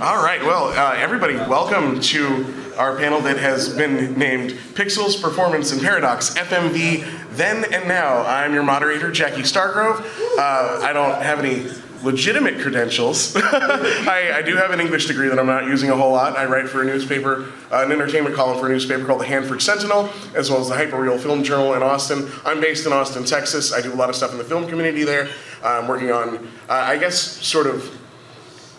All right, well, everybody, welcome to our panel that has been named Pixels, Performance, and Paradox, FMV, Then and Now. I'm your moderator, Jackie Stargrove. I don't have any legitimate credentials. I do have an English degree that I'm not using a whole lot. I write for a newspaper, an entertainment column for a newspaper called the Hanford Sentinel, as well as the Hyperreal Film Journal in Austin. I'm based in Austin, Texas. I do a lot of stuff in the film community there. I'm working on, I guess, sort of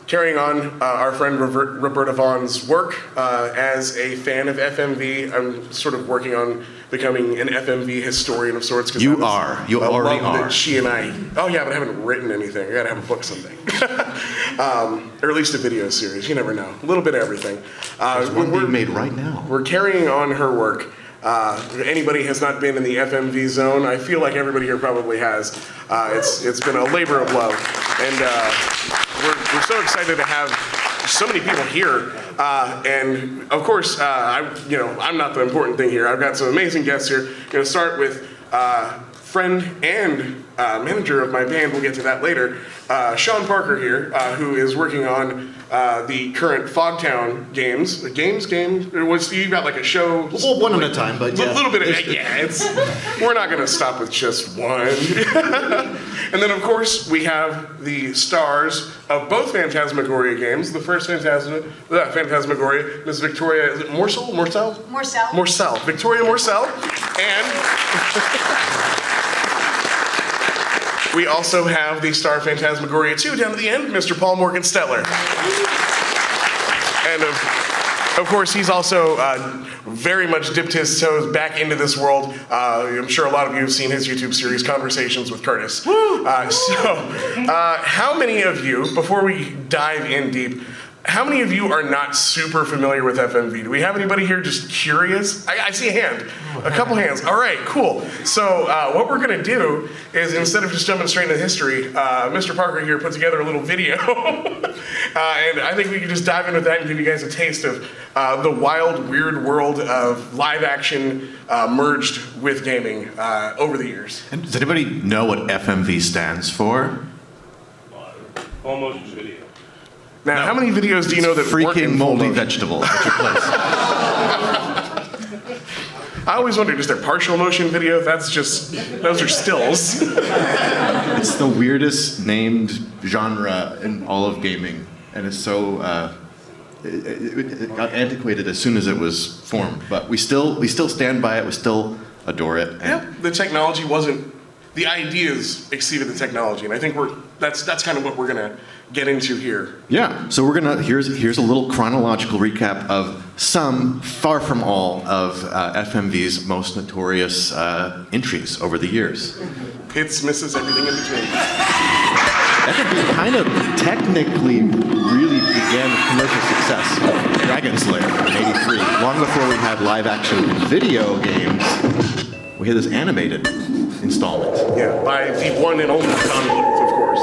carrying on our friend Roberta Vaughn's work as a fan of FMV. I'm sort of working on becoming an FMV historian of sorts. You already are. That she and I, oh yeah, but I haven't written anything. I gotta have a book someday. Or at least a video series, you never know. A little bit of everything. There's one being made right now. We're carrying on her work. If anybody has not been in the FMV zone, I feel like everybody here probably has. It's been a labor of love. And we're so excited to have so many people here. And of course, I'm not the important thing here. I've got some amazing guests here. I'm gonna start with friend and manager of my band, we'll get to that later, Sean Parker here, who is working on the current Fogtown games. You got like a show? Well, one at a time, but yeah. A little bit of, we're not gonna stop with just one. And then of course, we have the stars of both Phantasmagoria games. The first Phantasmagoria, Ms. Victoria, is it Morsell? Victoria Morsell. And we also have the star of Phantasmagoria 2 down to the end, Mr. Paul Morgan Stetler. And of course, he's also very much dipped his toes back into this world. I'm sure a lot of you have seen his YouTube series, Conversations with Curtis. How many of you, before we dive in deep, how many of you are not super familiar with FMV? Do we have anybody here just curious? I see a hand, a couple hands. All right, cool. So what we're gonna do is, instead of just jumping straight into history, Mr. Parker here put together a little video. And I think we can just dive into that and give you guys a taste of the wild, weird world of live action merged with gaming over the years. And does anybody know what FMV stands for? Full motion video. Now, how many videos do you know that work in freaking moldy vegetable at your place? I always wondered, is there partial motion video? Those are stills. It's the weirdest named genre in all of gaming, and it's so it got antiquated as soon as it was formed. But we still stand by it. We still adore it. Yeah, the technology wasn't. The ideas exceeded the technology, and I think that's kind of what we're gonna get into here. Yeah. So here's a little chronological recap of some, far from all, of FMV's most notorious entries over the years. Hits, misses, everything in between. FMV kind of technically really began with commercial success. Dragon's Lair in '83, long before we had live-action video games. We had this animated installment. Yeah, by the one and only Don Bluth, of course.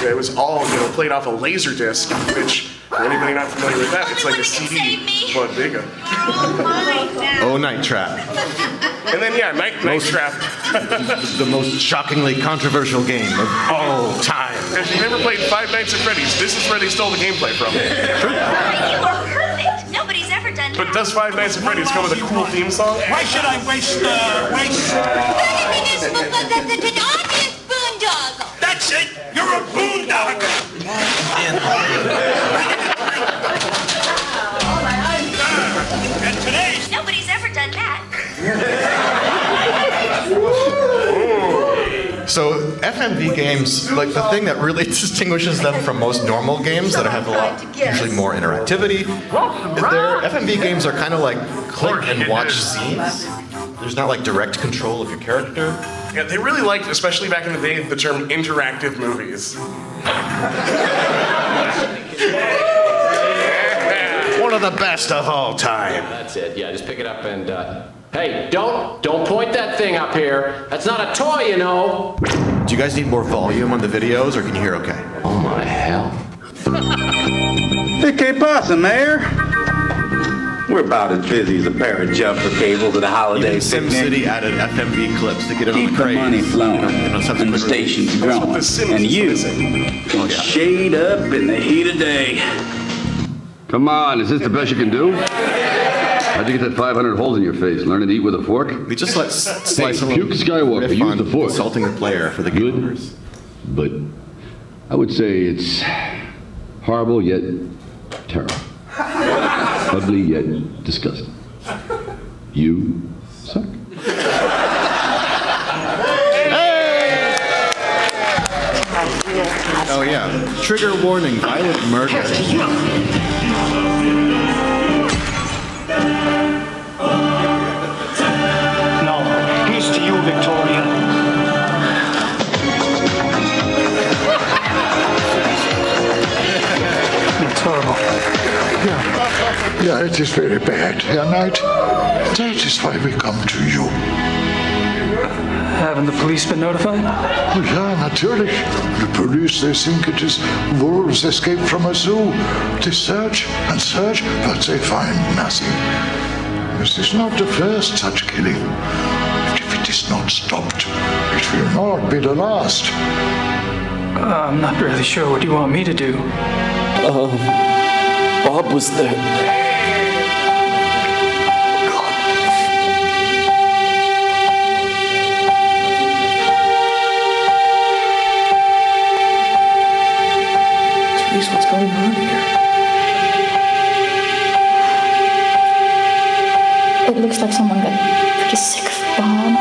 It was all, played off a laser disc, which, for anybody not familiar with that, it's like a CD, but bigger. Oh, Night Trap. And then, Night Trap. The most shockingly controversial game of all time. If you've never played Five Nights at Freddy's, this is where they stole the gameplay from. You are perfect. Nobody's ever done that. But does Five Nights at Freddy's come with a cool theme song? Why should I waste The obvious boondoggle. That's it! You're a boondoggle! And today... Nobody's ever done that. So FMV games, like the thing that really distinguishes them from most normal games that have usually more interactivity, FMV games are kind of like click and watch scenes. There's not like direct control of your character. Yeah, they really liked, especially back in the day, the term interactive movies. One of the best of all time. That's it. Yeah, just pick it up and, hey, don't point that thing up here. That's not a toy, you know. Do you guys need more volume on the videos, or can you hear okay? Oh my hell. Hey, ¿qué pasa, Mayor? We're about as busy as a pair of jumper cables at a holiday Even SimCity added FMV clips to get it on Keep the the craze. money flowing and the subsequent stations growing. The Sims And you is missing. can shade up in the heat of day. Come on, is this the best you can do? How'd you get that 500 holes in your face? Learning to eat with a fork? We just let Slice Hey, Puke Skywalker, riff use on the fork. insulting the player for the game Good, owners. but I would say it's horrible yet terrible. Ugly yet disgusting. You suck. Oh yeah. Trigger warning, violent murder. No, here's to you, Victoria. It's horrible. Yeah, it is very bad, Herr Knight. That is why we come to you. Haven't the police been notified? Oh, yeah, natürlich. The police, they think it is wolves escaped from a zoo. They search and search, but they find nothing. This is not the first such killing. And if it is not stopped, it will not be the last. I'm not really sure what you want me to do. Bob was there. What's going on here? It looks like someone got pretty sick of Bob.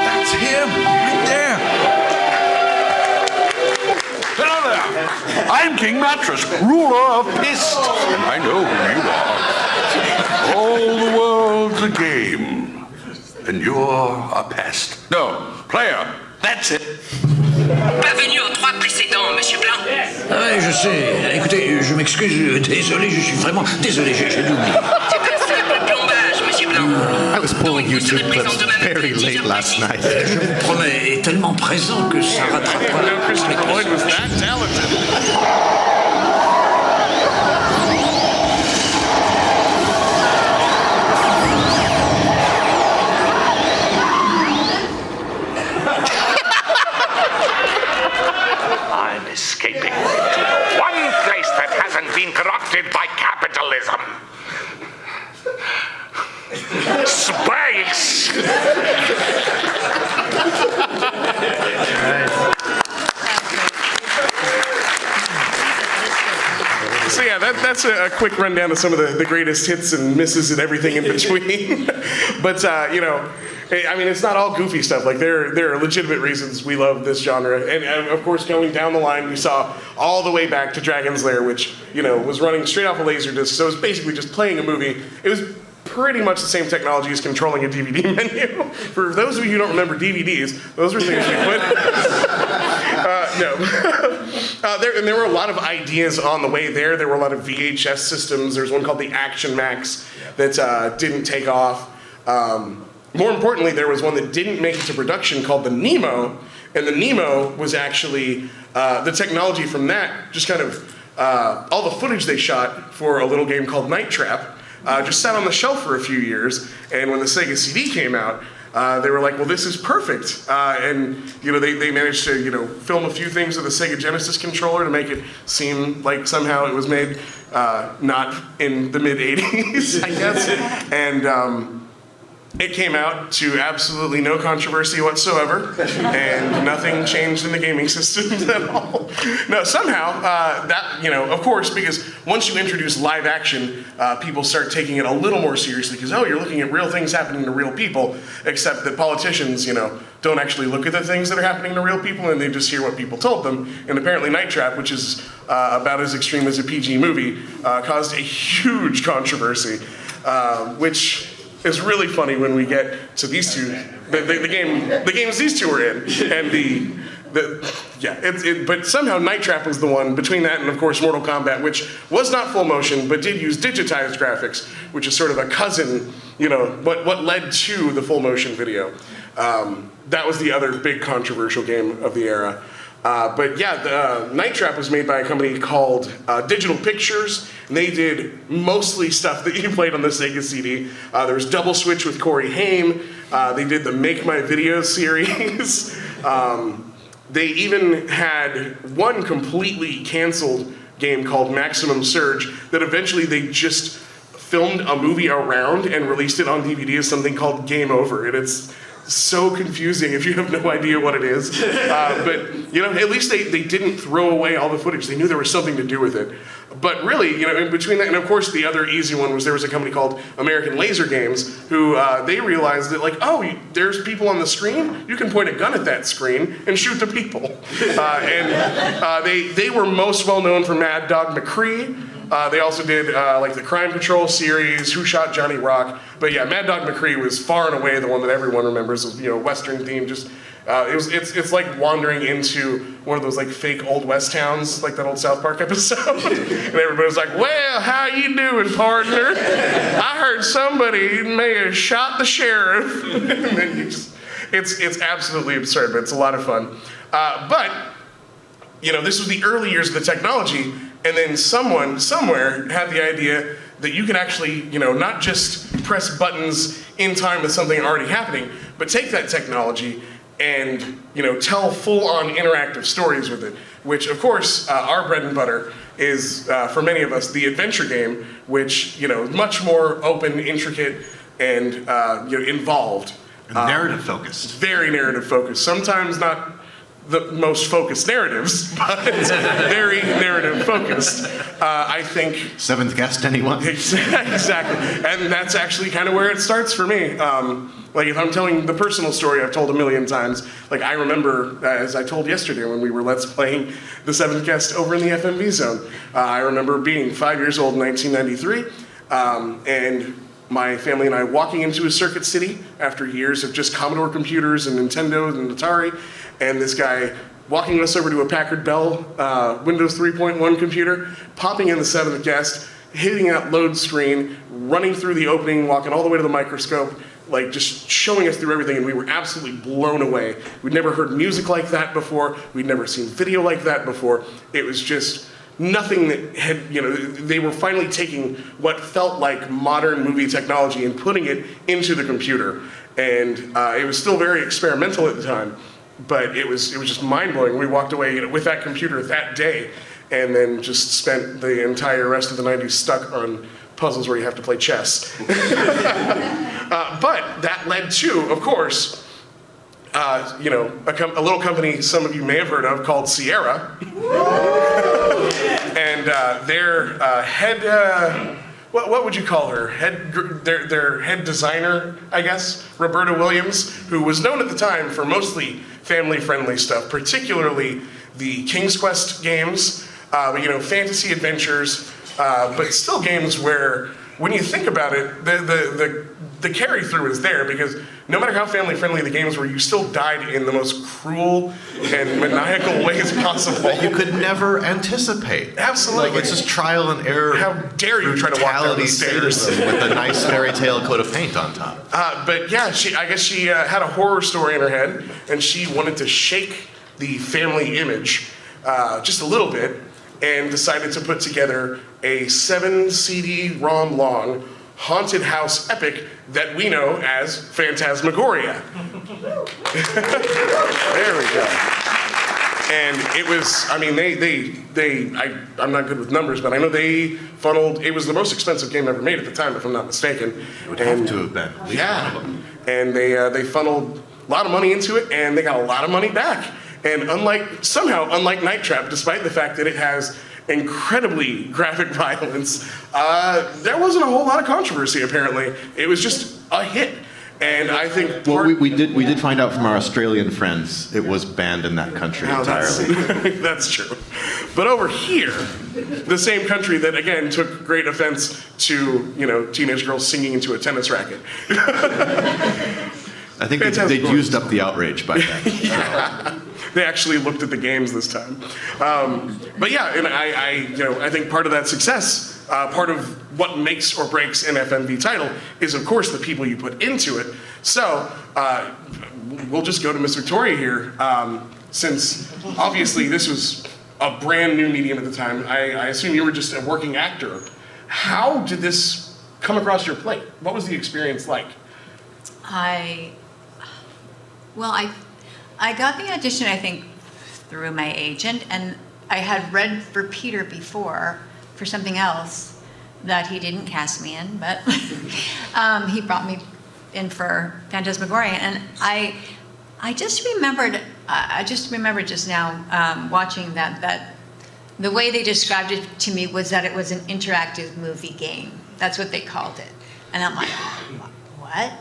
That's him, right there. Hello there. I'm King Mattress, ruler of Pist. And I know who you are. All the world's a game. And you're a pest. No, player. That's it. Pas venu aux 3 précédents, Monsieur Blanc. Ah ouais, je sais. Écoutez, je m'excuse. Désolé, je suis vraiment désolé. J'ai oublié. C'est un simple plombage, Monsieur Blanc. I was pulling YouTube clips very late last night. Je vous promets, est tellement présent que ça rattrapera. Christopher Lloyd was that talented. I'm escaping to the one place that hasn't been corrupted by capitalism. Space! So yeah, that's a quick rundown of some of the greatest hits and misses and everything in between. But you know, I mean, it's not all goofy stuff. Like there are legitimate reasons we love this genre, and of course, going down the line, we saw all the way back to Dragon's Lair, which was running straight off a Laserdisc. So it was basically just playing a movie. It was pretty much the same technology as controlling a DVD menu. For those of you who don't remember DVDs, those were things we put. There were a lot of ideas on the way there. There were a lot of VHS systems. There's one called the Action Max that didn't take off. More importantly, there was one that didn't make it to production called the Nemo, and the Nemo was actually the technology from that, just kind of all the footage they shot for a little game called Night Trap just sat on the shelf for a few years, and when the Sega CD came out, they were like, well, this is perfect. And they managed to film a few things with a Sega Genesis controller to make it seem like somehow it was made not in the mid-'80s, I guess. And it came out to absolutely no controversy whatsoever, and nothing changed in the gaming systems at all. No, somehow, that, of course, because once you introduce live action, people start taking it a little more seriously, because, you're looking at real things happening to real people, except that politicians, don't actually look at the things that are happening to real people, and they just hear what people told them. And apparently Night Trap, which is about as extreme as a PG movie, caused a huge controversy, which is really funny when we get to these two, the games these two are in, and but somehow Night Trap was the one between that and of course Mortal Kombat, which was not full motion but did use digitized graphics, which is sort of a cousin, what led to the full motion video. That was the other big controversial game of the era. But yeah, Night Trap was made by a company called Digital Pictures, and they did mostly stuff that you played on the Sega CD. There was Double Switch with Corey Haim. They did the Make My Videos series. They even had one completely canceled game called Maximum Surge that eventually they just filmed a movie around and released it on DVD as something called Game Over. And it's so confusing if you have no idea what it is. But, you know, at least they didn't throw away all the footage. They knew there was something to do with it. But really, you know, in between that, and of course the other easy one was there was a company called American Laser Games who they realized that, like, oh, there's people on the screen, you can point a gun at that screen and shoot the people. They were most well known for Mad Dog McCree. They also did like the Crime Patrol series, Who Shot Johnny Rock. But yeah, Mad Dog McCree was far and away the one that everyone remembers. It was, you know, Western themed. Just it's like wandering into one of those like fake old West towns, like that old South Park episode. And everybody's like, "Well, how you doing, partner? I heard somebody may have shot the sheriff." And then you just, it's absolutely absurd, but it's a lot of fun. But you know, this was the early years of the technology. And then someone, somewhere, had the idea that you could actually, you know, not just press buttons in time with something already happening, but take that technology and, you know, tell full-on interactive stories with it. Which, of course, our bread and butter is, for many of us, the adventure game, which, you know, is much more open, intricate, and, you know, involved. And narrative focused. Very narrative focused. Sometimes not the most focused narratives, but very narrative focused. I think. Seventh guest, anyone? Exactly, and that's actually kind of where it starts for me. Like if I'm telling the personal story I've told a million times, like I remember, as I told yesterday when we were Let's Playing the Seventh Guest over in the FMV zone, I remember being 5 years old in 1993, and my family and I walking into a Circuit City after years of just Commodore computers and Nintendo and Atari, and this guy walking us over to a Packard Bell Windows 3.1 computer, popping in the Seventh Guest, hitting that load screen, running through the opening, walking all the way to the microscope, like just showing us through everything, and we were absolutely blown away. We'd never heard music like that before. We'd never seen video like that before. It was just nothing that had, you know, they were finally taking what felt like modern movie technology and putting it into the computer. And it was still very experimental at the time, but it was just mind-blowing. We walked away, you know, with that computer that day, and then just spent the entire rest of the 90s stuck on puzzles where you have to play chess. But that led to, of course, you know, a little company some of you may have heard of called Sierra. And their head, what would you call her? Their head designer, I guess, Roberta Williams, who was known at the time for mostly family-friendly stuff, particularly the King's Quest games, you know, fantasy adventures, but still games where, when you think about it, the carry-through is there, because no matter how family-friendly the games were, you still died in the most cruel and maniacal ways possible. That you could never anticipate. Absolutely. Like, it's just trial and error. How dare you try to walk down the stairs with a nice fairy tale coat of paint on top. But yeah, I guess she had a horror story in her head, and she wanted to shake the family image just a little bit, and decided to put together a 7 CD ROM long haunted house epic that we know as Phantasmagoria. There we go. And it was, I mean, I'm not good with numbers, but I know they funneled, it was the most expensive game ever made at the time, if I'm not mistaken. It would have to have been. Yeah. And they funneled a lot of money into it, and they got a lot of money back. And unlike Night Trap, despite the fact that it has incredibly graphic violence, there wasn't a whole lot of controversy, apparently. It was just a hit. And I think we did find out from our Australian friends it was banned in that country entirely. That's true. But over here, the same country that again took great offense to, you know, teenage girls singing into a tennis racket. I think they'd used up the outrage by then. Yeah. They actually looked at the games this time. But yeah, and I think part of that success, part of what makes or breaks an FMV title is, of course, the people you put into it. So we'll just go to Miss Victoria here, since obviously this was a brand new medium at the time. I assume you were just a working actor. How did this come across your plate? What was the experience like? I got the audition, I think, through my agent, and I had read for Peter before for something else that he didn't cast me in, but he brought me in for Phantasmagoria, and I just remembered just now watching that the way they described it to me was that it was an interactive movie game. That's what they called it, and I'm like, what?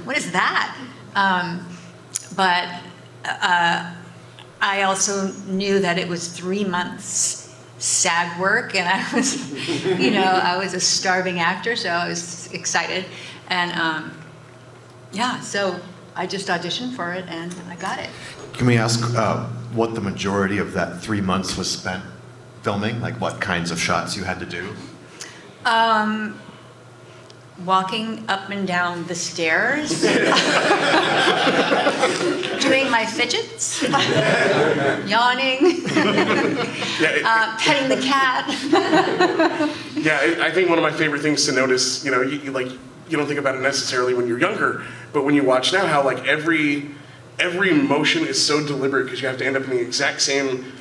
what is that? But I also knew that it was 3 months SAG work, and I was, I was a starving actor, so I was excited, and so I just auditioned for it, and I got it. Can we ask what the majority of that 3 months was spent filming? Like what kinds of shots you had to do? Walking up and down the stairs, doing my fidgets, yawning, petting the cat. Yeah, I think one of my favorite things to notice, you don't think about it necessarily when you're younger, but when you watch now, how like every motion is so deliberate because you have to end up in the exact same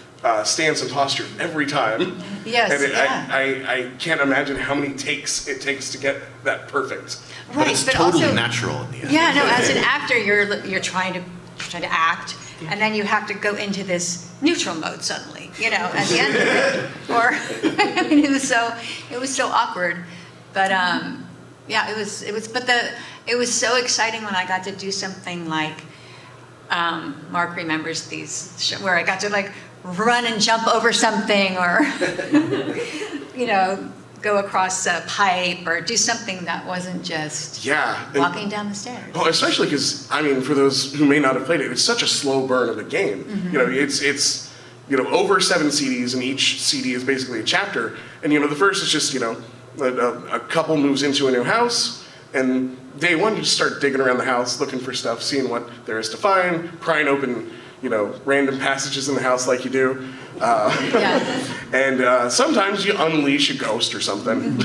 stance and posture every time. Yes, and yeah. I can't imagine how many takes it takes to get that perfect. Right, but it's totally natural in the end. Yeah, no. As an actor, you're trying to act, and then you have to go into this neutral mode suddenly. At the end of it, or I mean, it was so awkward, but yeah, it was. But it was so exciting when I got to do something like Mark remembers these where I got to like run and jump over something, or go across a pipe, or do something that wasn't just walking down the stairs. Well, especially because for those who may not have played it, it's such a slow burn of a game. Mm-hmm. It's over 7 CDs, and each CD is basically a chapter. And the first is just a couple moves into a new house, and day one you just start digging around the house, looking for stuff, seeing what there is to find, prying open random passages in the house like you do. And sometimes you unleash a ghost or something.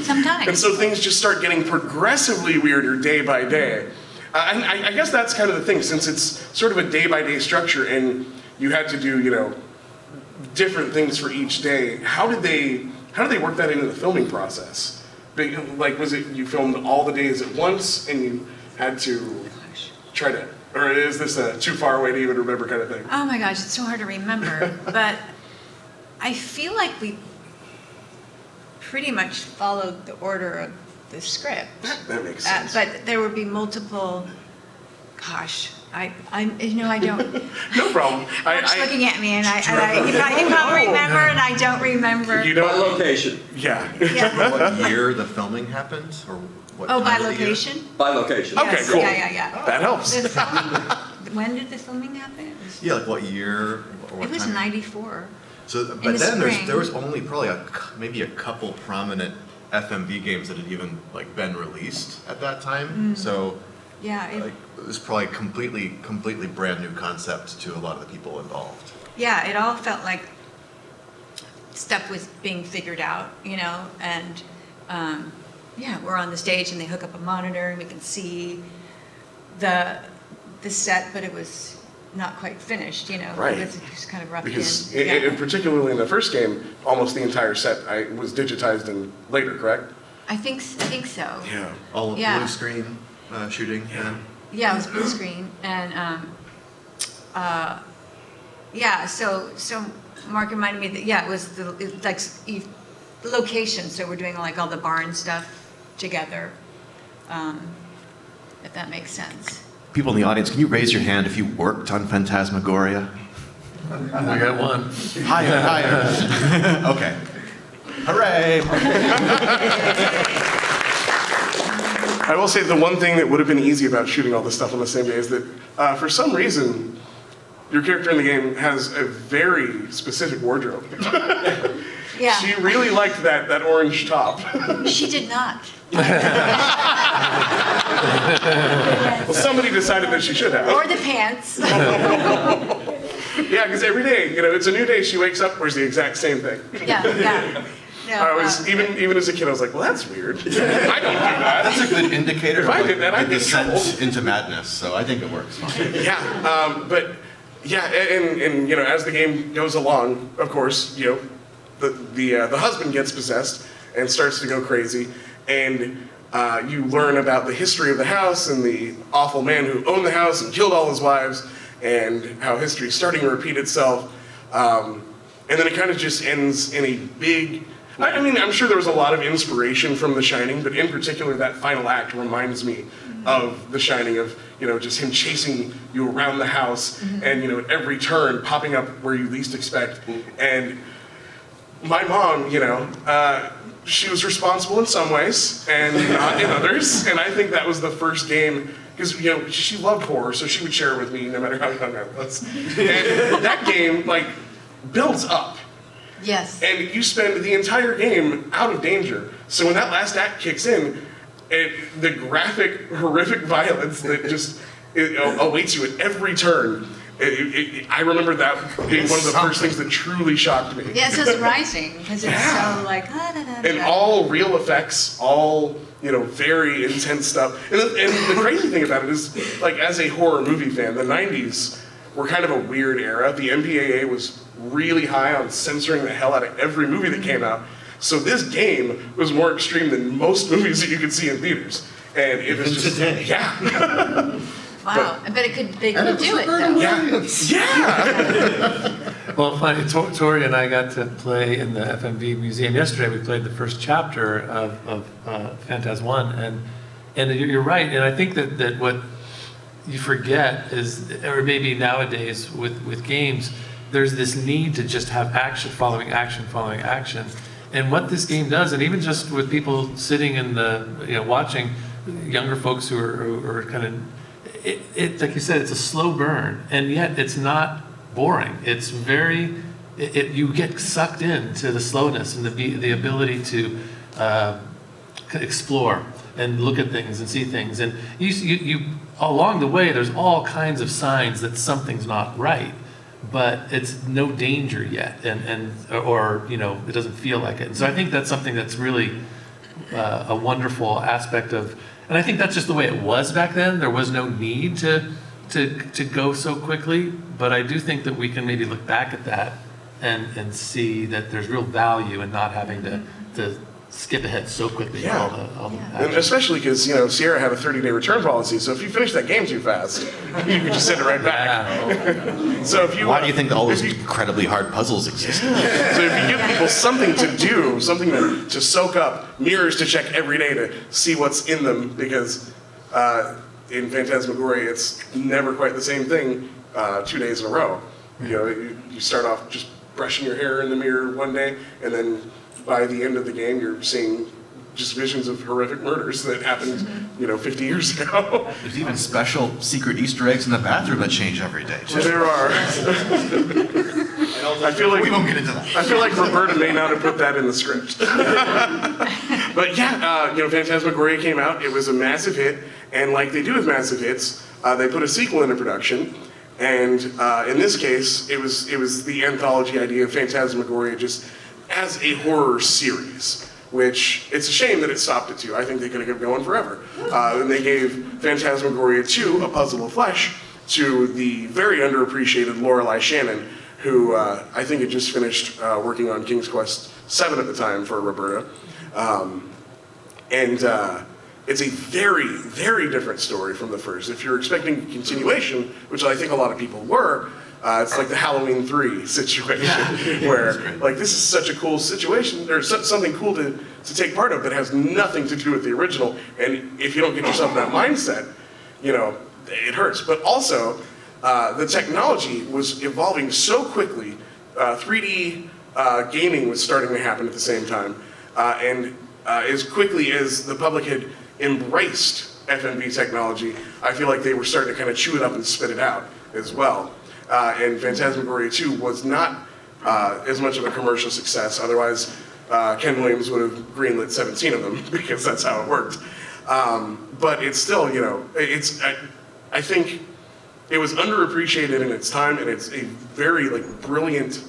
Sometimes. And so things just start getting progressively weirder day by day. And I guess that's kind of the thing, since it's sort of a day-by-day structure and you had to do, different things for each day. How did they work that into the filming process? Like, was it you filmed all the days at once and you had to try to, or is this too far away to even remember kind of thing? Oh my gosh, it's so hard to remember. But I feel like we pretty much followed the order of the script. That makes sense. But there would be multiple. Gosh, I don't. No problem. You're looking at me, and you probably remember, and I don't remember. You know, by location. Yeah. What year the filming happened, or what? Oh, by time of the year? location. By location. Okay, Yes, cool. Yeah. That helps. When did the filming happen? Yeah, like what year? Or what It was time? '94. So, the but then spring. there was only probably maybe a couple prominent FMV games that had even like been released at that time. So Yeah. it was probably completely brand new concept to a lot of the people involved. Yeah, it all felt like stuff was being figured out, and we're on the stage and they hook up a monitor and we can see the set, but it was not quite finished, Right. It was kind of roughed Because in. and particularly in the first game, almost the entire set was digitized in later, correct? I think so. Yeah. All Yeah. blue screen shooting. Yeah, it was blue screen, and so Mark reminded me that it was the location. So we're doing like all the barn stuff together, if that makes sense. People in the audience, can you raise your hand if you worked on Phantasmagoria? I got one. Higher. Okay. Hooray! I will say the one thing that would have been easy about shooting all this stuff on the same day is that for some reason, your character in the game has a very specific wardrobe. Yeah. She really liked that orange top. She did not. Well, somebody decided that she should have. Or the pants. Yeah, because every day, it's a new day. She wakes up, wears the exact same thing. Yeah. No, I was even as a kid, I was like, well, that's weird. I don't do that. That's a good indicator If I of did that, I'd the get in trouble. descent into madness. So I think it works fine. Yeah, but Yeah, and you know, as the game goes along, of course, you know, the husband gets possessed and starts to go crazy, and you learn about the history of the house and the awful man who owned the house and killed all his wives, and how history is starting to repeat itself. And then it kind of just ends in a big, I mean, I'm sure there was a lot of inspiration from The Shining, but in particular that final act reminds me of The Shining, of, you know, just him chasing you around the house and, you know, at every turn popping up where you least expect. And my mom, you know, she was responsible in some ways and not in others. And I think that was the first game, because, you know, she loved horror, so she would share it with me no matter how young I was. And that game, like, builds up. Yes. And you spend the entire game out of danger. So when that last act kicks in, the graphic, horrific violence that just awaits you at every turn, I remember that being one of the first things that truly shocked me. Yeah, it's just rising, because it's so like, and all real effects, all, you know, very intense stuff. And the crazy thing about it is, like, as a horror movie fan, the 90s were kind of a weird era. The MPAA was really high on censoring the hell out of every movie that came out. So this game was more extreme than most movies that you could see in theaters. And it was just, yeah. wow. I bet they could do it, though. Yeah. Well, funny, Tori and I got to play in the FMV museum yesterday. We played the first chapter of Phantas 1, and you're right. And I think that what you forget is, or maybe nowadays with games, there's this need to just have action following action following action. And what this game does, and even just with people sitting in the, you know, watching, younger folks who are kind of, it like you said, it's a slow burn, and yet it's not boring. It's very, you get sucked into the slowness and the ability to explore and look at things and see things. And you along the way, there's all kinds of signs that something's not right, but it's no danger yet, or you know, it doesn't feel like it. And so I think that's something that's really a wonderful aspect of, and I think that's just the way it was back then. There was no need to go so quickly, but I do think that we can maybe look back at that and see that there's real value in not having to skip ahead so quickly. Yeah. All the And especially because, you know, Sierra had a 30-day return policy, so if you finish that game too fast, you can just send it right back. So if you, why do you think all those incredibly hard puzzles exist? So if you give people something to do, something to soak up, mirrors to check every day to see what's in them, because in Phantasmagoria, it's never quite the same thing 2 days in a row. You know, you start off just brushing your hair in the mirror one day, and then by the end of the game, you're seeing just visions of horrific murders that happened, you know, 50 years ago. There's even special secret Easter eggs in the bathroom that change every day, too. There are. I feel like we won't get into that. I feel like Roberta may not have put that in the script. But yeah, you know, Phantasmagoria came out. It was a massive hit, and like they do with massive hits, they put a sequel into production. And in this case, it was the anthology idea of Phantasmagoria just as a horror series, which it's a shame that it stopped at 2. I think they could have kept going forever. And they gave Phantasmagoria 2, A Puzzle of Flesh, to the very underappreciated Lorelei Shannon, who I think had just finished working on King's Quest VII at the time for Roberta. It's a very, very different story from the first. If you're expecting a continuation, which I think a lot of people were, it's like the Halloween 3 situation, where like this is such a cool situation, or something cool to take part of that has nothing to do with the original, and if you don't get yourself in that mindset, you know, it hurts. But also, the technology was evolving so quickly, 3D gaming was starting to happen at the same time, and as quickly as the public had embraced FMV technology, I feel like they were starting to kind of chew it up and spit it out as well. And Phantasmagoria 2 was not as much of a commercial success. Otherwise, Ken Williams would have greenlit 17 of them, because that's how it worked. But it's still, you know, I think it was underappreciated in its time, and it's a very like brilliant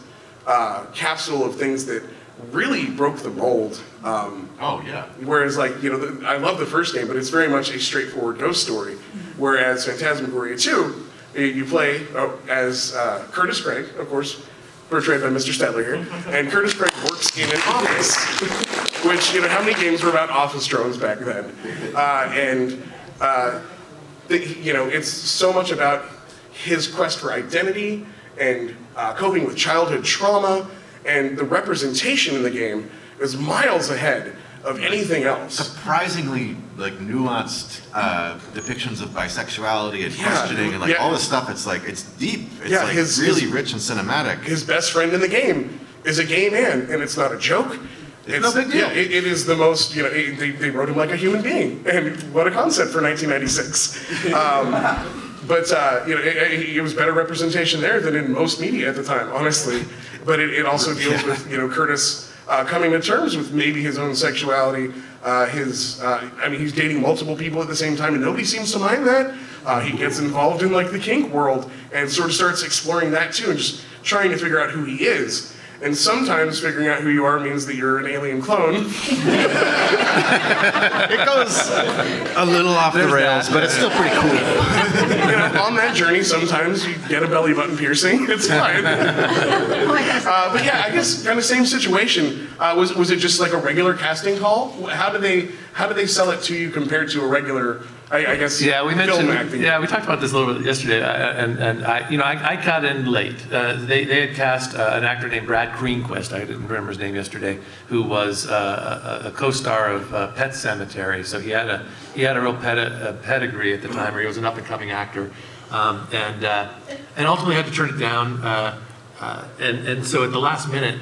capsule of things that really broke the mold. Oh yeah. Whereas, like, you know, I love the first game, but it's very much a straightforward ghost story. Whereas Phantasmagoria 2 You play as Curtis Craig, of course, portrayed by Mr. Stetler here, and Curtis Craig works in an office, which, how many games were about office drones back then? It's so much about his quest for identity and coping with childhood trauma, and the representation in the game is miles ahead of anything else. Surprisingly, nuanced depictions of bisexuality and questioning and all this stuff. It's deep. It's really rich and cinematic. His best friend in the game is a gay man, and it's not a joke. It's no big deal. It is the most, they wrote him like a human being, and what a concept for 1996. It was better representation there than in most media at the time, honestly. But it also deals with, Curtis coming to terms with maybe his own sexuality. He's dating multiple people at the same time, and nobody seems to mind that. He gets involved in the kink world and sort of starts exploring that too, and just trying to figure out who he is. And sometimes figuring out who you are means that you're an alien clone. It goes a little off the rails, but it's still pretty cool. On that journey, sometimes you get a belly button piercing. It's fine. But yeah, I guess kind of same situation. Was it just like a regular casting call? How do they sell it to you compared to a regular? I guess we mentioned film acting. Yeah, we talked about this a little bit yesterday, and I got in late. They had cast an actor named Brad Greenquist. I didn't remember his name yesterday, who was a co-star of Pet Sematary. So he had a real pedigree at the time, where he was an up-and-coming actor, and ultimately had to turn it down. And so at the last minute,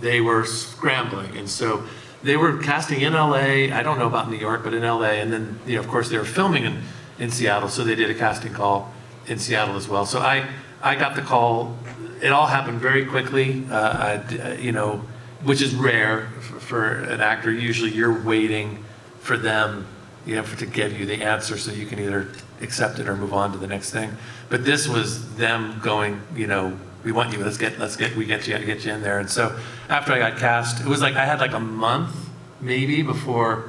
they were scrambling, and so they were casting in LA. I don't know about New York, but in LA, and then of course they were filming in Seattle, so they did a casting call in Seattle as well. So I got the call. It all happened very quickly, which is rare for an actor. Usually you're waiting for them, to give you the answer so you can either accept it or move on to the next thing. But this was them going, we want you. Let's get you in there. And so after I got cast, it was I had a month maybe before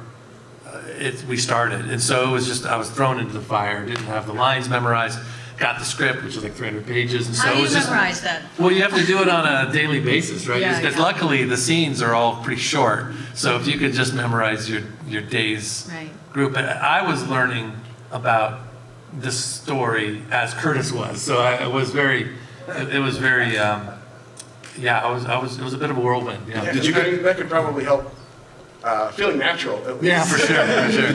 we started. And so it was just, I was thrown into the fire. Didn't have the lines memorized. Got the script, which is 300 pages. And so How do it you was just, memorize that? well, you have to do it on a daily basis, right? Yeah, Because yeah. luckily the scenes are all pretty short. So if you could just memorize your day's group. And I was learning about the story as Curtis was. So it was very, it was a bit of a whirlwind. Yeah. Did you that could probably help feeling natural, at least. Yeah, for sure.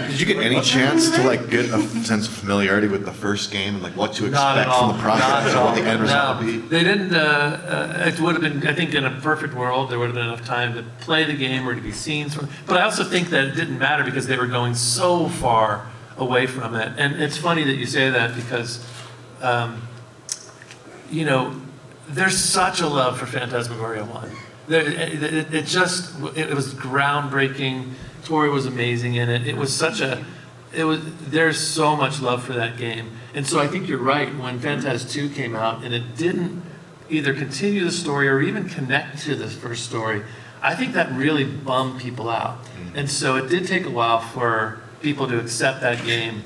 Did you get any chance to get a sense of familiarity with the first game and what to Not at expect all. from the process and what the end result No. would be? They didn't. It would have been. I think in a perfect world, there would have been enough time to play the game or to be scenes from. But I also think that it didn't matter because they were going so far away from it. And it's funny that you say that because, there's such a love for Phantasmagoria 1. It was groundbreaking. Tori was amazing in it. There's so much love for that game. And so I think you're right, when Phantas 2 came out and it didn't either continue the story or even connect to the first story, I think that really bummed people out. And so it did take a while for people to accept that game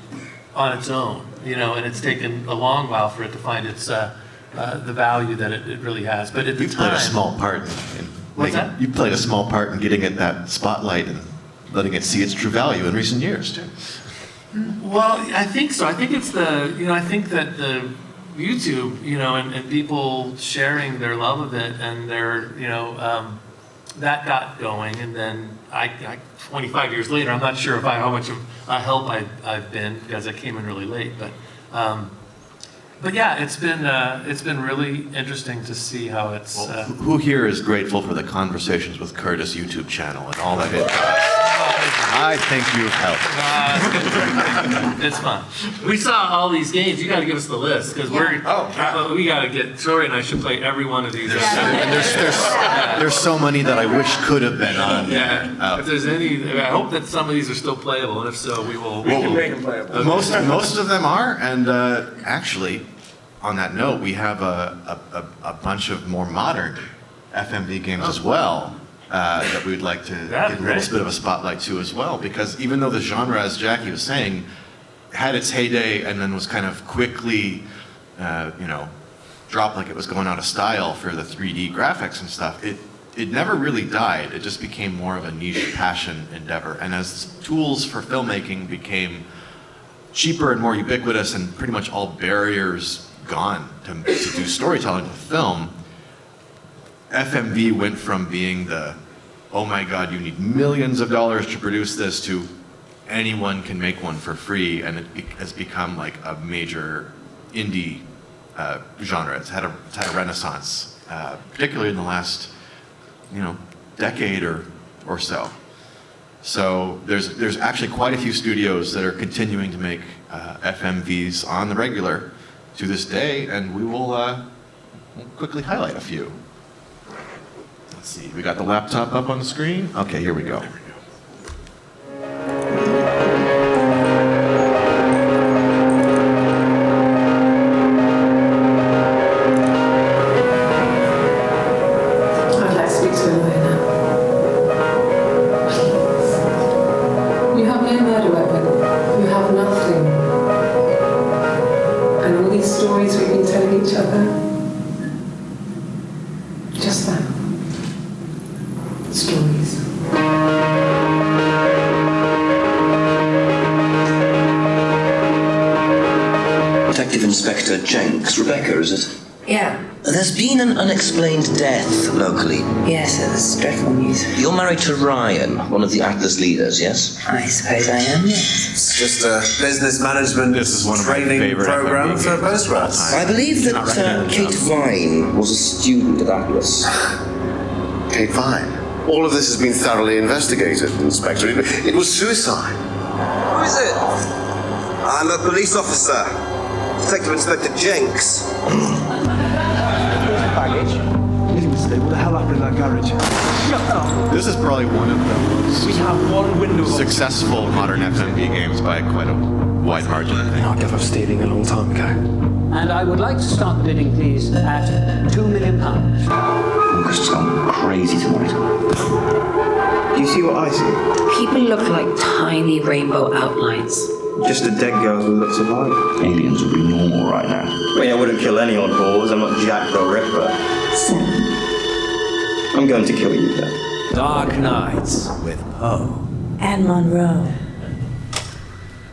on its own, and it's taken a long while for it to find its the value that it really has. But at the You time, played a small part in What's making, that? you played a small part in getting it that spotlight and letting it see its true value in recent years too. Well, I think so. I think it's I think that the YouTube, and people sharing their love of it and their, that got going. And then I 25 years later, I'm not sure how much of a help I've been because I came in really late. But yeah, it's been really interesting to see how it's. Who here is grateful for the Conversations with Curtis YouTube channel and all that it does? I think you've helped. It's fun. We saw all these games. You got to give us the list because we got to get. Tori and I should play every one of these. And there's so many that I wish could have been on. Yeah. If there's any, I hope that some of these are still playable, and if so, we can make them playable. Most of them are, and actually, on that note, we have a bunch of more modern FMV games as well. That we would like to give a little bit of a spotlight to as well, because even though the genre, as Jackie was saying, had its heyday and then was kind of quickly dropped like it was going out of style for the 3D graphics and stuff, it never really died. It just became more of a niche passion endeavor. And as tools for filmmaking became cheaper and more ubiquitous and pretty much all barriers gone to do storytelling with film, FMV went from being the, oh my God, you need millions of dollars to produce this, to anyone can make one for free, and it has become like a major indie genre. It's had a renaissance, particularly in the last, decade or so. So there's actually quite a few studios that are continuing to make FMVs on the regular to this day, and we will quickly highlight a few. Let's see, we got the laptop up on the screen. Okay, here we go. I'd like to speak to a lawyer now. You have no murder weapon. You have nothing. And all these stories we've been telling each other, just that. Stories. Detective Inspector Jenks. Rebecca, is it? Yeah. There's been an unexplained death locally. Yes, that's dreadful news. You're married to Ryan, one of the Atlas leaders, yes? I suppose I am, yes. It's just a business management training program for postgrads. I believe that Kate Vine was a student at Atlas. Kate Vine? All of this has been thoroughly investigated, Inspector. It was suicide. Who is it? I'm a police officer. Detective Inspector Jenks. Baggage. What the hell happened in that garage? Shut up! This is probably one of the We have one window most successful modern FMV games by quite a wide margin, I think. I gave up stealing a long time ago. And I would like to start the bidding, please, at £2 million. August's gone crazy tonight. Do you see what I see? People look like tiny rainbow outlines. Just a dead girl who looks alive. Aliens would be normal right now. I mean, I wouldn't kill any oddballs. I'm not Jack the Ripper. Sam. I'm going to kill you then. Dark Nights with Poe. And Monroe.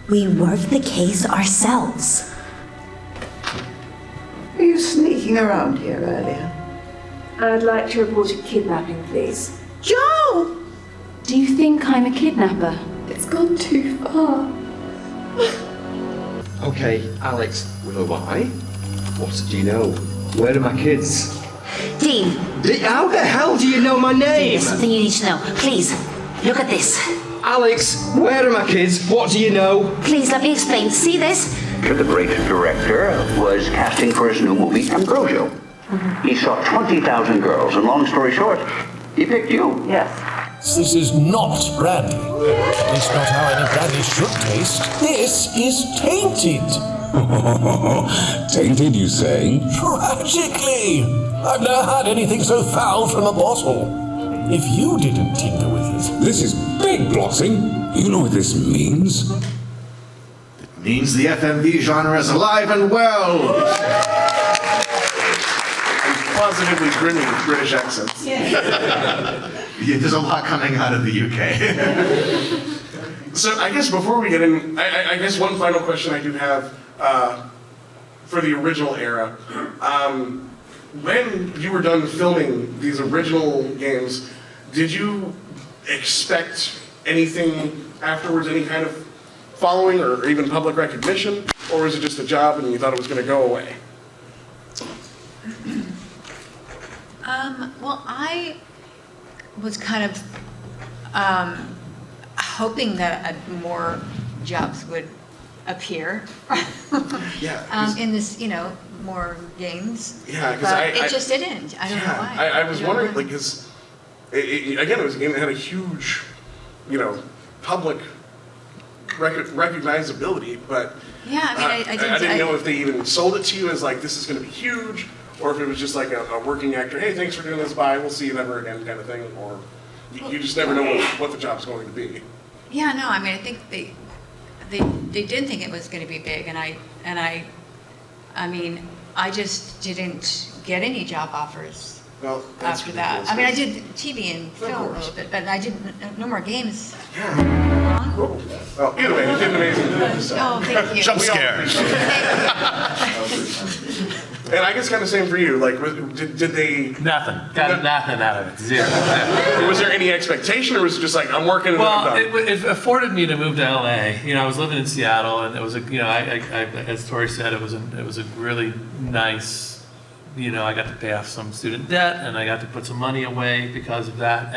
We worked the case ourselves. Were you sneaking around here earlier? I'd like to report a kidnapping, please. Joe! Do you think I'm a kidnapper? It's gone too far. Okay, Alex, will I? What do you know? Where are my kids? Dean. How the hell do you know my name? There's something you need to know. Please, look at this. Alex, where are my kids? What do you know? Please, let me explain. See this? The great director was casting for his new movie, Ambrosio. He saw 20,000 girls, and long story short, he picked you. Yes. This is not brandy. At least not how any brandy should taste. This is tainted. Tainted, you say? Tragically. I've never had anything so foul from a bottle. If you didn't tinker with it. This is big blossing. You know what this means? It means the FMV genre is alive and well. Positively grinning with British accents. Yeah, there's a lot coming out of the UK. So I guess before we get in, I guess one final question I do have for the original era. When you were done filming these original games, did you expect anything afterwards, any kind of following or even public recognition? Or was it just a job and you thought it was going to go away? Well, I was kind of hoping that more jobs would appear in this, more games. Yeah, but it just didn't. I don't know why. I was wondering, like, because again, it was a game that had a huge, public recognizability, but yeah, I didn't know if they even sold it to you as like this is going to be huge. Or if it was just like a working actor, hey, thanks for doing this, bye, we'll see you never again kind of thing, or you just never know what the job's going to be. Yeah, no, I mean, I think they did think it was going to be big, and I I mean, I just didn't get any job offers Well, that's after that. ridiculous. I mean, I did TV and film a little bit, but I didn't, no more games. Well, either way, you did an amazing job. So. Oh, thank you. Jump We all scare. appreciate it. And I guess kind of same for you. Like, did they? Nothing. Got nothing out of it. Zero. Was there any expectation, or was it just like I'm working and Well, I'm done? it afforded me to move to LA. You know, I was living in Seattle, and it was as Tori said, it was a really nice. You know, I got to pay off some student debt, and I got to put some money away because of that.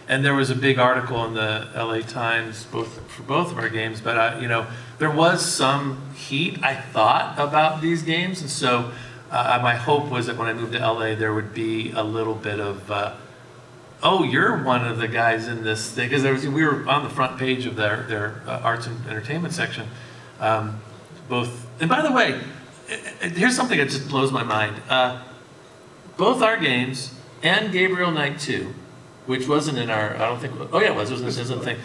And there was a big article in the LA Times for both of our games. But you know, there was some heat, I thought, about these games, and so my hope was that when I moved to LA, there would be a little bit of. Oh, you're one of the guys in this thing, because we were on the front page of their arts and entertainment section. Both, and by the way, here's something that just blows my mind. Both our games and Gabriel Knight 2, which wasn't in our, I don't think, oh yeah, it was in the thing.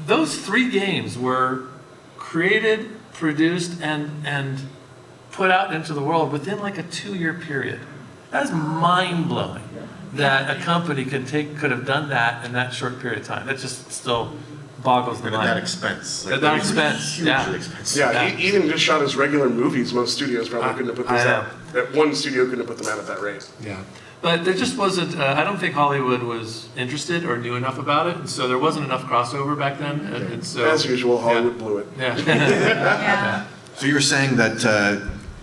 Those 3 games were created, produced, and put out into the world within like a 2-year period. That is mind-blowing that a company could have done that in that short period of time. That just still boggles the mind. At that expense. At that expense, yeah. Expensive. Yeah, even just shot as regular movies, most studios probably couldn't have put this out. That one studio couldn't have put them out at that rate. Yeah. But there just wasn't, I don't think Hollywood was interested or knew enough about it, and so there wasn't enough crossover back then. And so, as usual, Hollywood blew it. Yeah. Yeah. So you were saying that,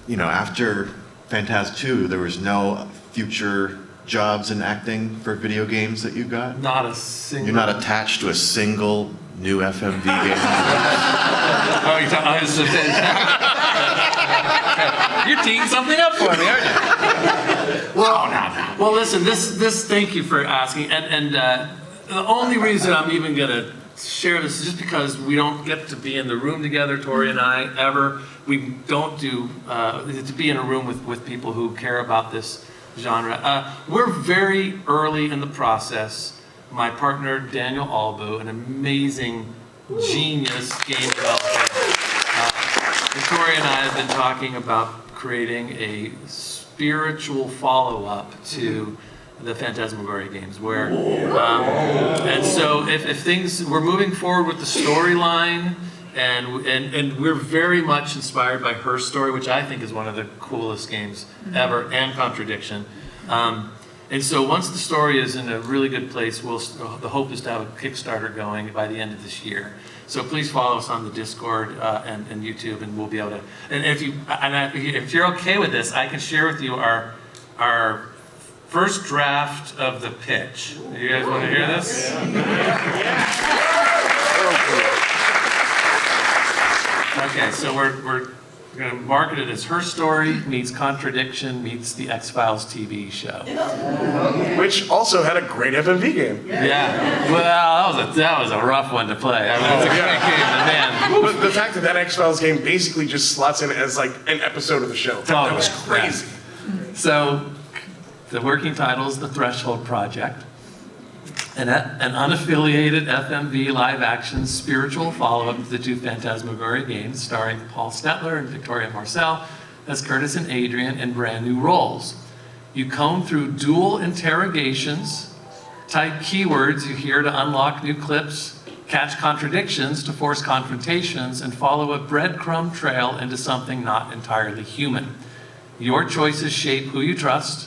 you know, after Phantas 2, there was no future jobs in acting for video games that you got? Not a single. You're not attached to a single new FMV game? Oh, you're you're teeing something up for me, aren't you? Well, listen. This. Thank you for asking. And the only reason I'm even gonna share this is just because we don't get to be in the room together, Tori and I, ever. We don't do to be in a room with people who care about this genre. We're very early in the process. My partner Daniel Albu, an amazing genius game developer. Tori and I have been talking about creating a spiritual follow-up to the Phantasmagoria games, where and so if things, we're moving forward with the storyline, and we're very much inspired by her story, which I think is one of the coolest games ever, and Contradiction. And so once the story is in a really good place, the hope is to have a Kickstarter going by the end of this year. So please follow us on the Discord and YouTube, and we'll be able to. And if you're okay with this, I can share with you our first draft of the pitch. You guys want to hear this? Okay, so we're going to market it as her story meets Contradiction meets the X-Files TV show. Which also had a great FMV game. Yeah, well, that was a rough one to play. I mean, it's a great game, but man. But the fact that X-Files game basically just slots in as like an episode of the show. That was crazy. Yeah. So, the working title is The Threshold Project. An unaffiliated FMV live-action spiritual follow-up to the 2 Phantasmagoria games, starring Paul Stetler and Victoria Morsell as Curtis and Adrian in brand new roles. You comb through dual interrogations, type keywords you hear to unlock new clips, catch contradictions to force confrontations, and follow a breadcrumb trail into something not entirely human. Your choices shape who you trust,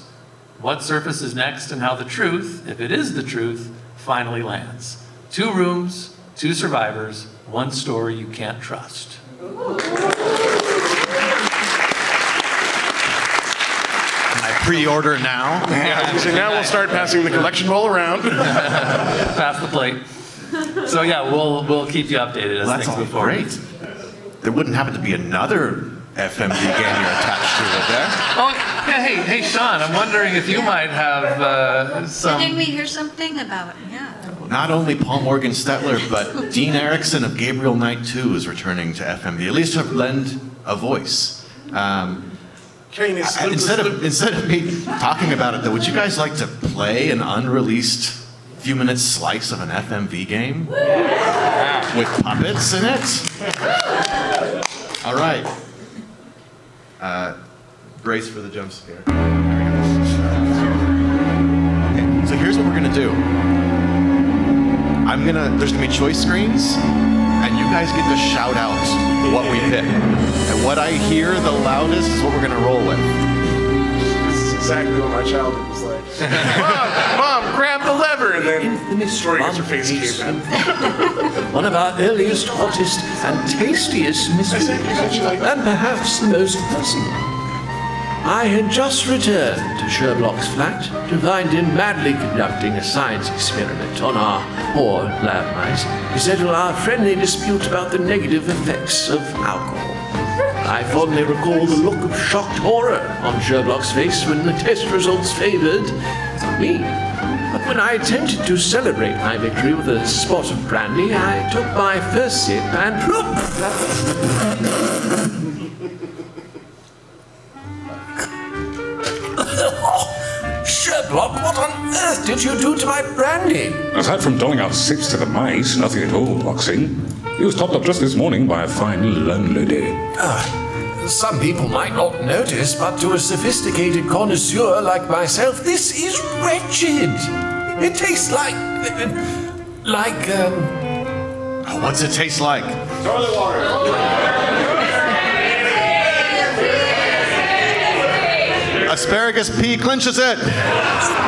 what surfaces next, and how the truth, if it is the truth, finally lands. 2 rooms, 2 survivors, 1 story you can't trust. I pre-order now. Yeah, so now we'll start passing the collection bowl around. Pass the plate. So yeah, we'll keep you updated as things move forward. Great. There wouldn't happen to be another FMV game you're attached to, would there? Oh, yeah, hey, Sean, I'm wondering if you might have some. Didn't we hear something about? Yeah. Not only Paul Morgan Stetler, but Dean Erickson of Gabriel Knight 2 is returning to FMV, at least to lend a voice. Instead of me talking about it, though, would you guys like to play an unreleased few-minute slice of an FMV game with puppets in it? All right. Brace for the jump scare. Okay, so here's what we're gonna do. There's gonna be choice screens, and you guys get to shout out what we pick. And what I hear the loudest is what we're gonna roll with. This is exactly what my childhood was like. Mom, grab the lever, and then Story gets her face caved in. One of our earliest, hottest, and tastiest mysteries, and perhaps the most personal. I had just returned to Sherlock's flat to find him madly conducting a science experiment on our poor lab mice to settle our friendly dispute about the negative effects of alcohol. I fondly recall the look of shocked horror on Sherlock's face when the test results favored me. But when I attempted to celebrate my victory with a spot of brandy, I took my first sip and Sherlock, what on earth did you do to my brandy? Aside from doling out sips to the mice, nothing at all, Boxing. He was topped up just this morning by a fine landlady. Some people might not notice, but to a sophisticated connoisseur like myself, this is wretched. It tastes like... What's it taste like? Toilet water. Asparagus pea clinches it.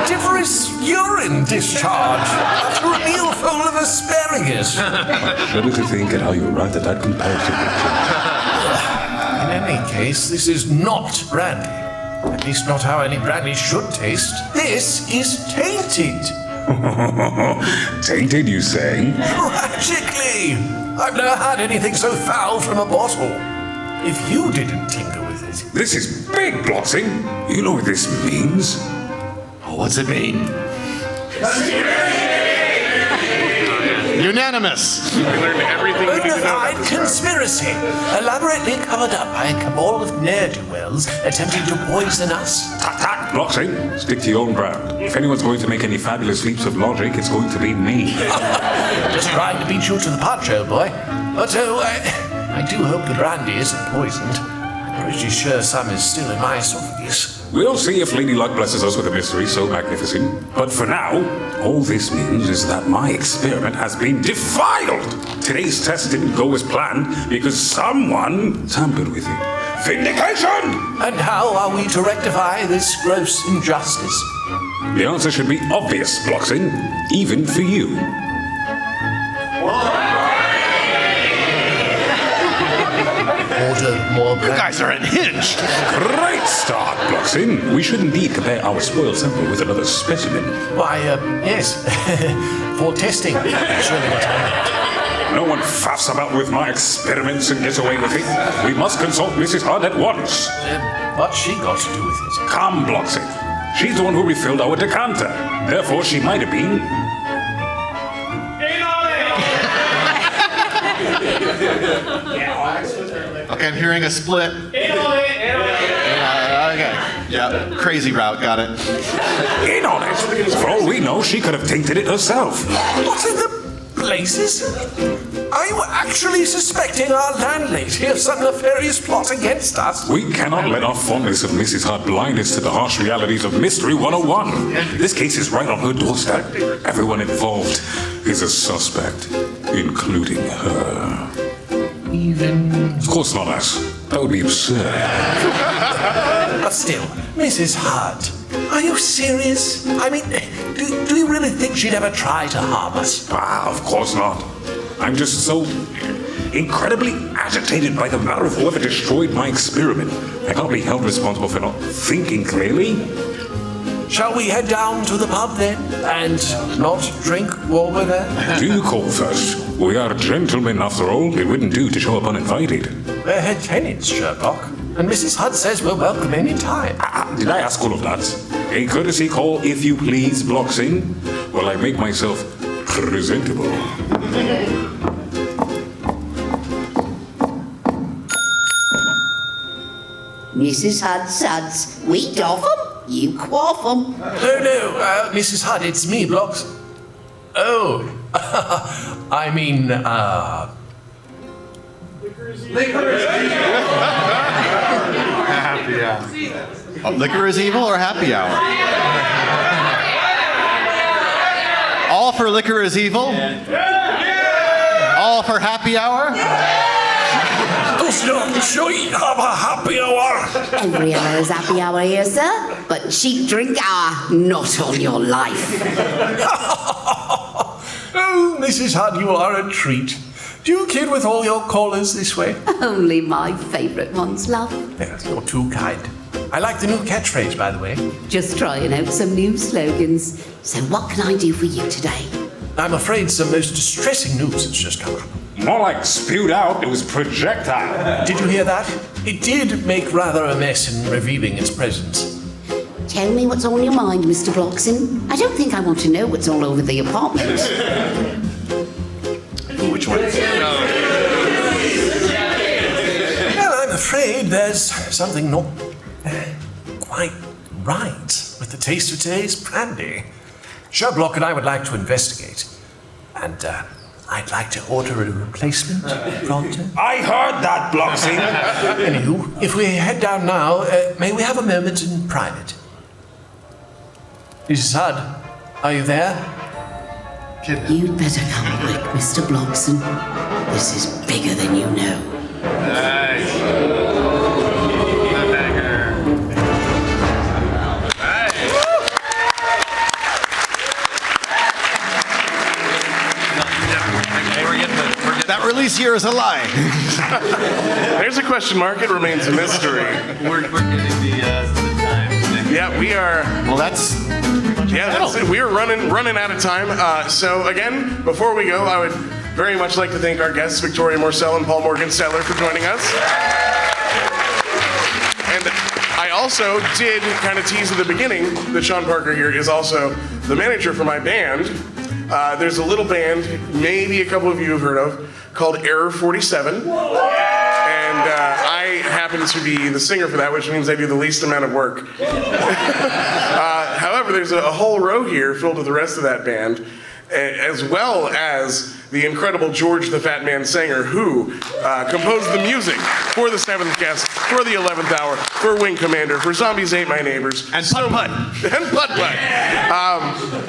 Different urine discharge after a mealful of asparagus. Shudder to think at how you arrived at that comparison. In any case, this is not brandy. At least not how any brandy should taste. This is tainted. Tainted, you say? Tragically! I've never had anything so foul from a bottle. If you didn't tinker with it. This is big, Bloxing. You know what this means? What's it mean? Unanimous. We learned everything we need to know. Bonafide conspiracy, elaborately covered up by a cabal of ne'er-do-wells attempting to poison us. Tut, Bloxing. Stick to your own brand. If anyone's going to make any fabulous leaps of logic, it's going to be me. Just trying to beat you to the punch, old boy. But I do hope the brandy isn't poisoned. I'm pretty sure some is still in my esophagus. We'll see if Lady Luck blesses us with a mystery so magnificent. But for now, all this means is that my experiment has been defiled. Today's test didn't go as planned because someone tampered with it. Vindication! And how are we to rectify this gross injustice? The answer should be obvious, Bloxing, even for you. Order more brandy. You guys are unhinged. Great start, Bloxing. We should indeed compare our spoiled sample with another specimen. Why, yes. For testing. Surely what I No one faffs about with my experiments and gets away with it. We must consult Mrs. Hudd at once. What's she got to do with it? Come, Bloxing. She's the one who refilled our decanter. Therefore, she might have been... Okay, I'm hearing a split. Okay. Yeah, crazy route, got it. In on it. For all we know, she could have tainted it herself. What in the blazes? Are you actually suspecting our landlady of some nefarious plot against us? We cannot let our fondness of Mrs. Hudd blind us to the harsh realities of Mystery 101. This case is right on her doorstep. Everyone involved is a suspect, including her. Of course not us. That would be absurd. But still, Mrs. Hudd, are you serious? I mean, do you really think she'd ever try to harm us? Ah, of course not. I'm just so incredibly agitated by the matter of whoever destroyed my experiment. I can't be held responsible for not thinking clearly. Shall we head down to the pub then, and not drink while we're there? Do you call first? We are gentlemen after all. It wouldn't do to show up uninvited. We're head tenants, Sherlock, and Mrs. Hudd says we're welcome any time. Did I ask all of that? A courtesy call, if you please, Bloxing. While I make myself presentable. Mrs. Hudd suds, we doff 'em, you quaff 'em. No, Mrs. Hudd, it's me, Blocks. Oh, I mean, Yeah. Liquor is evil or happy hour? All for liquor is evil? All for happy hour? Does not join have a happy hour? Every hour is happy hour here, sir. But cheap drink hour, not on your life. Oh, Mrs. Hudd, you are a treat. Do you kid with all your callers this way? Only my favourite ones, love. Yes, you're too kind. I like the new catchphrase, by the way. Just trying out some new slogans. So what can I do for you today? I'm afraid some most distressing news has just come up. More like spewed out, it was projectile. Did you hear that? It did make rather a mess in revealing its presence. Tell me what's on your mind, Mr. Bloxon. I don't think I want to know what's all over the apartment. Which one? Well, I'm afraid there's something not quite right with the taste of today's brandy. Sherlock and I would like to investigate. And I'd like to order a replacement pronto. I heard that, Bloxing. Anywho, if we head down now, may we have a moment in private? Mrs. Hudd, are you there? You'd better come quick, Mr. Bloxon. This is bigger than you know. Nice. That release here is a lie. There's a question mark. It remains a mystery. We're getting the time. Yeah, we are. Well, that's it. We are running out of time. So again, before we go, I would very much like to thank our guests, Victoria Morsell and Paul Morgan Stetler, for joining us. And I also did kind of tease at the beginning that Sean Parker here is also the manager for my band. There's a little band, maybe a couple of you have heard of, called Error 47. And I happen to be the singer for that, which means I do the least amount of work. However, there's a whole row here filled with the rest of that band, as well as the incredible George the Fat Man Sanger, who composed the music for the 7th Guest, for the 11th Hour, for Wing Commander, for Zombies Ate My Neighbors, and Putt Putt. And Putt Putt.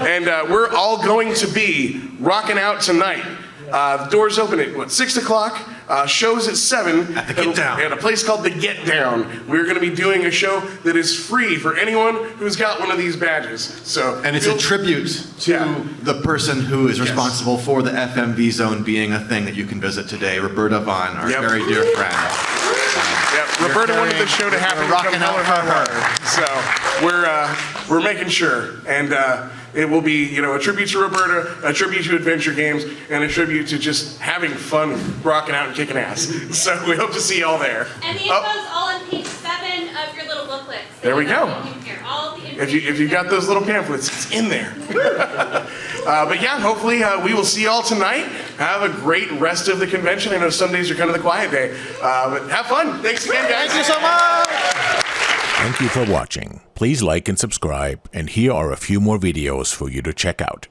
And we're all going to be rocking out tonight. The doors open at 6 o'clock. Shows at 7 at the Get Down. At a place called the Get Down. We're going to be doing a show that is free for anyone who's got one of these badges. So, and it's a tribute to the person who is responsible for the FMV zone being a thing that you can visit today, Roberta Vaughn, our very dear friend. Roberta wanted the show to happen. Rocking out for So her. we're making sure, and it will be a tribute to Roberta, a tribute to Adventure Games, and a tribute to just having fun, rocking out and kicking ass. So we hope to see you all there. And the info's all on page 7 of your little booklets. There we go. All of the If you got those little pamphlets, it's in there. But yeah, hopefully we will see you all tonight. Have a great rest of the convention. I know some days are kind of the quiet day, but have fun. Thanks again, guys. Thank you so much. Thank you for watching. Please like and subscribe, and here are a few more videos for you to check out.